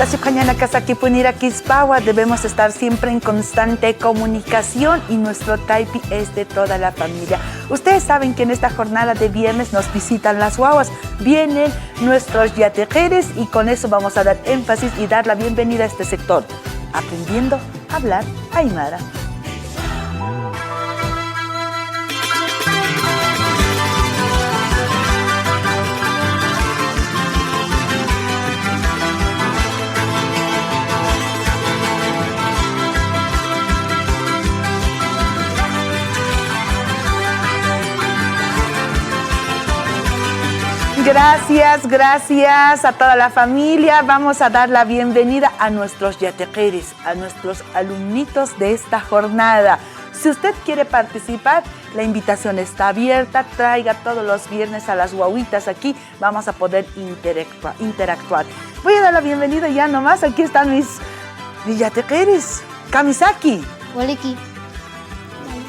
Tasiucañana Kasaki Punira Quispawa, debemos estar siempre en constante comunicación y nuestro taipi es de toda la familia. Ustedes saben que en esta jornada de viernes nos visitan las guaguas, vienen nuestros yatejeres y con eso vamos a dar énfasis y dar la bienvenida a este sector, aprendiendo a hablar aymara. Gracias a toda la familia. Vamos a dar la bienvenida a nuestros yatequeres, a nuestros alumnitos de esta jornada. Si usted quiere participar, la invitación está abierta. Traiga todos los viernes a las guaguitas aquí. Vamos a poder interactuar. Voy a dar la bienvenida ya nomás. Aquí están mis yatequeres. Kamisaki. Waliki.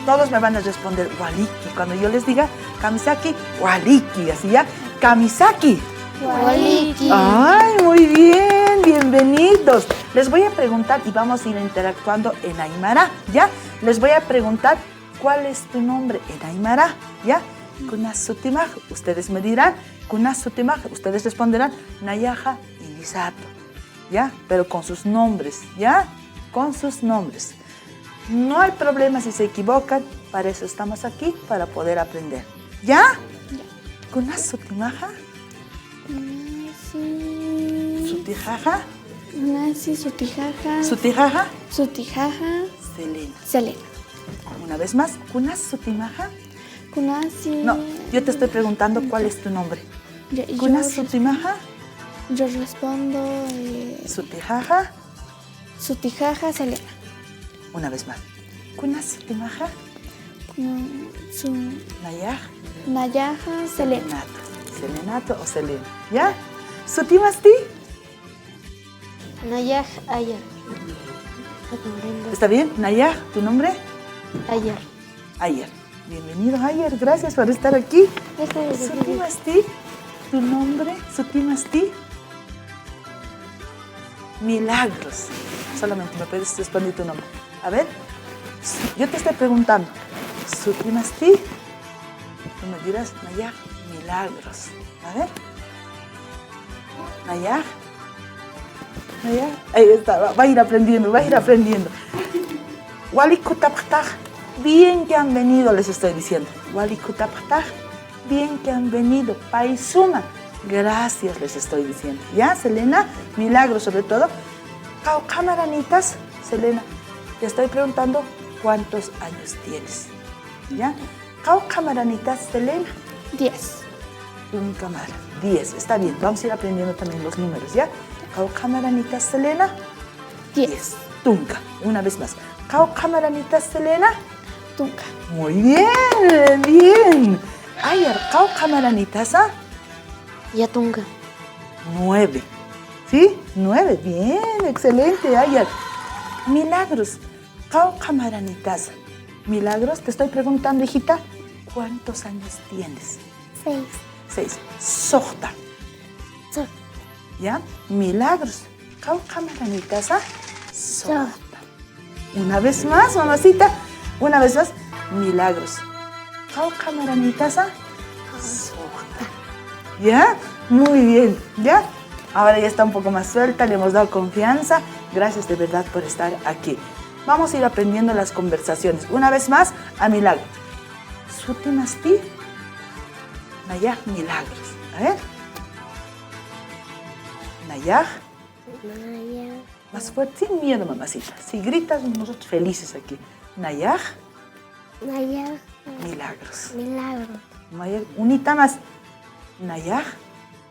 Todos me van a responder Waliki. Cuando yo les diga Kamisaki, Waliki. Así ya. Kamisaki. Waliki. Ay, muy bien, bienvenidos. Les voy a preguntar y vamos a ir interactuando en aymara, ¿ya? Les voy a preguntar cuál es tu nombre en aymara, ¿ya? Kunasutimaj, ustedes me dirán, Kunasutimaj, ustedes responderán Nayaja y Lisato, ¿ya? Pero con sus nombres, ¿ya? Con sus nombres. No hay problema si se equivocan, para eso estamos aquí, para poder aprender, ¿ya? Kunasutimaja. Sutijaja. Sutijaja. Sutijaja. Sutijaja. Selena. Selena. Una vez más, Kunasutimaja. Kunasi. No, yo te estoy preguntando cuál es tu nombre. Kunasutimaja. Yo respondo. Sutijaja. Sutijaja Selena. Una vez más. Kunasutimaja. Nayaj. Nayaja Selena. Selenato. Selenato o Selena. ¿Ya? ¿Sutimasti? Nayaj Ayar. ¿Está bien? Nayaj, ¿tu nombre? Ayar. Ayer. Bienvenido, Ayer. Gracias por estar aquí. ¿Sutimasti? ¿Tu nombre? ¿Sutimasti? Milagros. Solamente me puedes responder tu nombre. A ver. Yo te estoy preguntando. ¿Sutimasti? Tú me dirás, Nayaj, milagros. A ver. Nayaj. Nayaj. Ahí está, va a ir aprendiendo, va a ir aprendiendo. Walikutaptaj, bien que han venido, les estoy diciendo. Walikutaptaj, bien que han venido. Paisuma, gracias les estoy diciendo. ¿Ya, Selena? Milagros sobre todo. Camaranitas, Selena, te estoy preguntando cuántos años tienes. ¿Ya? Camaranitas, Selena. 10. Un cámara. 10. Está bien. Vamos a ir aprendiendo también los números, ¿ya? Camaranitas, Selena. 10. Tunca. Una vez más. Camaranitas, Selena. Tunca. Muy bien. Bien. Ayer, camaranitas, ¿ah? Yatunga. 9. ¿Sí? 9. Bien. Excelente, Ayer. Milagros. Camaranitas. Milagros, te estoy preguntando, hijita, ¿cuántos años tienes? 6. 6. Sojta. ¿Ya? Milagros. Camaranitas, ¿ah? Sojta. Una vez más, mamacita. Una vez más. Milagros. Camaranitas, ¿ah? Sojta. ¿Ya? Muy bien. ¿Ya? Ahora ya está un poco más suelta, le hemos dado confianza. Gracias de verdad por estar aquí. Vamos a ir aprendiendo las conversaciones. Una vez más, a Milagro. Sutimasti. Nayaj, milagros. A ver. Nayaj. Más fuerte, sin miedo, mamacita. Si gritas, nosotros felices aquí. Nayaj. Nayaj. Milagros. Milagro. Nayaj, unita más. Nayaj.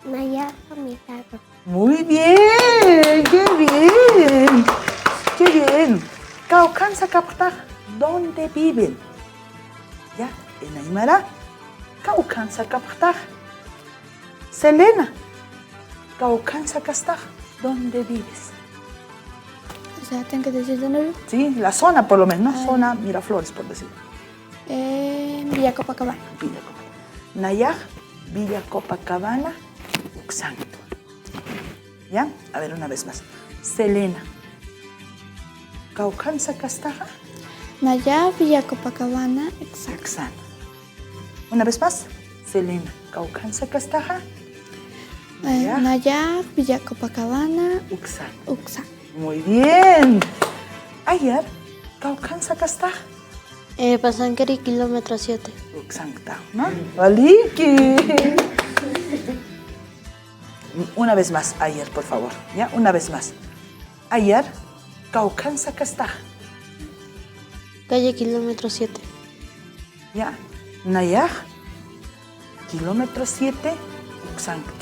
Nayaj milagro. Muy bien. ¡Qué bien! ¡Qué bien! Caucansa Captaj, ¿dónde viven? ¿Ya? En Aymara, Caucansa Captaj. Selena, Caucansa Castaj, ¿dónde vives? O sea, tengo que decir de nuevo. Sí, la zona por lo menos, ¿no? Zona Miraflores, por decir. Villa Copacabana. Villa Copacabana. Nayaj, Villa Copacabana, Uxanto. ¿Ya? A ver, una vez más. Selena. Caucanza Castaja. Naya, Villa Copacabana, Exacto. Oxana. Una vez más. Selena. Caucanza Castaja. Naya, Villa Copacabana, Oxana. Uxa. Muy bien. Ayer. Caucanza Castaja. Pasankari, kilómetro 7. Uxanta, ¿no? Valiki. Una vez más, ayer, por favor. ¿Ya? Una vez más. Ayer. Caucanza Castaja. Calle, kilómetro 7. ¿Ya? Nayaj, kilómetro 7, Uxanct.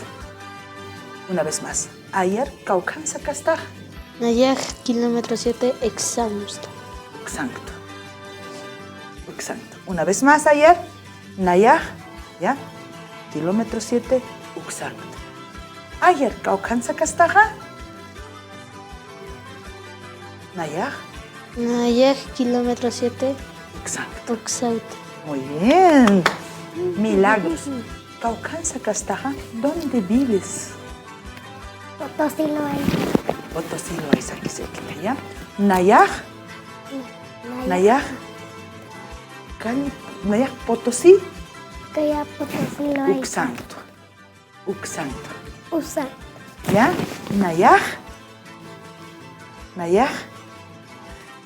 Una vez más. Ayer, Caucanza Castaja. Nayaj, kilómetro 7, Examusta. Uxanct. Uxanct. Una vez más, ayer, Nayaj, ¿ya? Kilómetro 7, Uxanct. Ayer, Caucanza Castaja. Nayaj, Nayaj, kilómetro 7, Uxanct. Oxauta. Muy bien. Milagros. Caucanza Castaja, ¿dónde vives? Potosí lo hay. Potosí lo es aquí cerquita, ¿ya? Nayaj, Nayaj, Nayaj, Potosí, Calla, Potosí lo hay. Uxanto, Uxanto, Usa. ¿ya? Nayaj, Nayaj,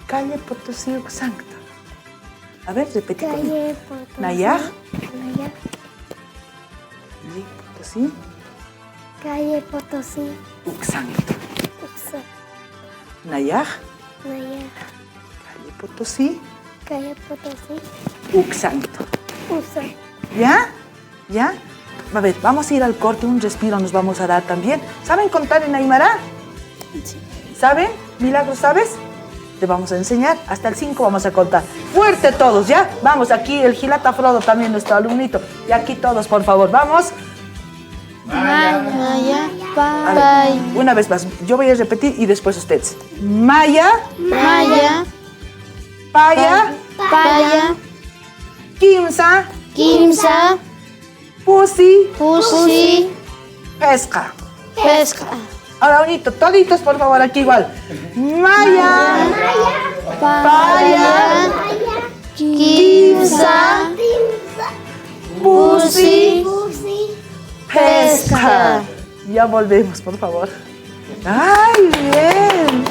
calle Potosí, Uxanto. A ver, repite conmigo. Calle, Potosí. Nayaj, Nayaj. calle Potosí, Calle, Potosí. Uxanto. Usa. Nayaj, Nayaj. calle Potosí, Calle, Potosí. Uxanto. Usa. ¿Ya? ¿Ya? A ver, vamos a ir al corte, un respiro nos vamos a dar también. ¿Saben contar en Aymara? Sí. ¿Saben? Milagros, ¿sabes? Te vamos a enseñar. Hasta el 5 vamos a contar. Fuerte todos, ¿ya? Vamos, aquí el Gilata Frodo también, nuestro alumnito. Y aquí todos, por favor, vamos. Naya, A ver, Pai. una vez más, yo voy a repetir y después ustedes. Maya, Maya, Paya, Paya, Kimsa, Kimsa, Pusi, Pusi, Pesca. Pesca. Ahora, bonito, toditos, por favor, aquí igual. Maya, Paya, Kimsa, Pusi, Pesca. Ya volvemos, por favor. ¡Ay, bien!